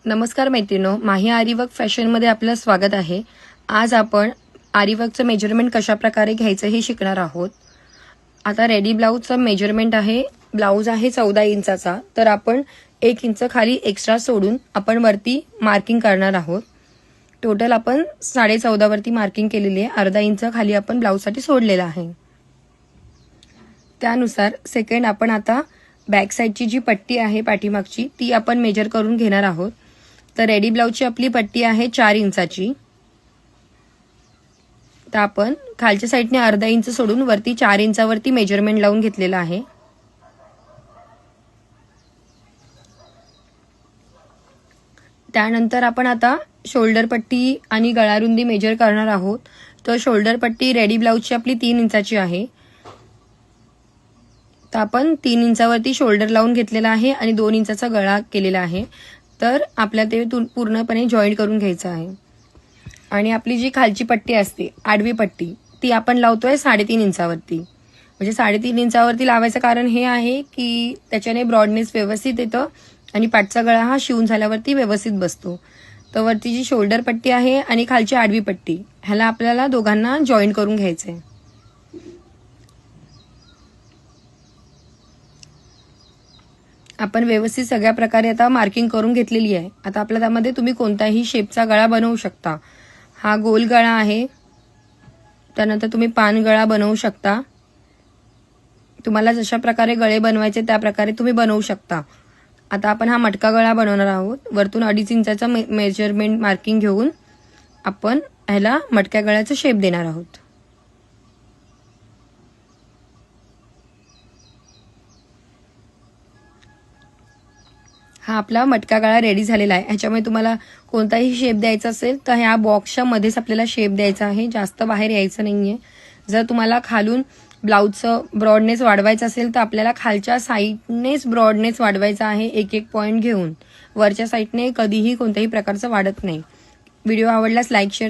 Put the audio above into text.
नमस्कार मैत्रिणो, माही आरीवर्क फॅशनमध्ये आपलं स्वागत आहे। आज आपण आरीवर्कचं मेजरमेंट कशा प्रकारे घ्यायचं हे शिकणार आहोत। आता रेडी ब्लाऊजचं मेजरमेंट आहे, ब्लाऊज आहे 14 इंचाचा, तर आपण 1 इंच खाली एक्स्ट्रा सोडून आपण वरती मार्किंग करणार आहोत। टोटल आपण 14.5 वरती मार्किंग केलेली आहे, अर्धा इंच खाली आपण ब्लाऊजसाठी सोडलेला आहे। त्यानुसार सेकंड आपण आता बॅक साइडची जी पट्टी आहे पाठीमागची ती आपण मेजर करून घेणार आहोत। तर रेडी ब्लाऊजची आपली पट्टी आहे 4 इंचाची, तर आपण खालच्या साइडने अर्धा इंच सोडून वरती 4 इंचावरती मेजरमेंट लावून घेतलेला आहे। त्यानंतर आपण आता शोल्डर पट्टी आणि गळा रुंदी मेजर करणार आहोत। तर शोल्डर पट्टी रेडी ब्लाऊजची आपली 3 इंचाची आहे, तर आपण 3 इंचावरती शोल्डर लावून घेतलेला आहे आणि 2 इंचाचा गळा केलेला आहे। तर आपल्याला ते पूर्णपणे जॉईंट करून घ्यायचं आहे। आणि आपली जी खालची पट्टी असते आडवी पट्टी ती आपण लावतोय 3.5 इंचावरती। म्हणजे 3.5 इंचावरती लावायचं कारण हे आहे की त्याच्याने ब्रॉडनेस व्यवस्थित येतं आणि पाठचा गळा हा शिवून झाल्यावरती व्यवस्थित बसतो। तर वरती जी शोल्डर पट्टी आहे आणि खालची आडवी पट्टी ह्याला आपल्याला दोघांना जॉईंट करून घ्यायचंय। आपण व्यवस्थित सगळ्या प्रकारे आता मार्किंग करून घेतलेली आहे। आता आपल्या त्यामध्ये तुम्ही कोणताही शेपचा गळा बनवू शकता। हा गोल गळा आहे, त्यानंतर तुम्ही पान गळा बनवू शकता। तुम्हाला जशा प्रकारे गळे बनवायचे त्या प्रकारे तुम्ही बनवू शकता। आता आपण हा मटका गळा बनवणार आहोत। वरतून 2.5 इंचाचा मेजरमेंट मार्किंग घेऊन आपण ह्याला मटक्या गळ्याचा शेप देणार आहोत। हा आपला मटका गळा रेडी झालेला आहे। ह्याच्यामध्ये तुम्हाला कोणताही शेप द्यायचा असेल तर ह्या बॉक्सच्या मध्येच आपल्याला शेप द्यायचा आहे, जास्त बाहेर यायचं नाहीये। जर तुम्हाला खालून ब्लाऊजचं ब्रॉडनेस वाढवायचं असेल तर आपल्याला खालच्या साईडनेच ब्रॉडनेस वाढवायचा आहे, एक एक पॉइंट घेऊन। वरच्या साईडने कधीही कोणत्याही प्रकारचं वाढत नाही। व्हिडिओ आवडल्यास लाईक शेअर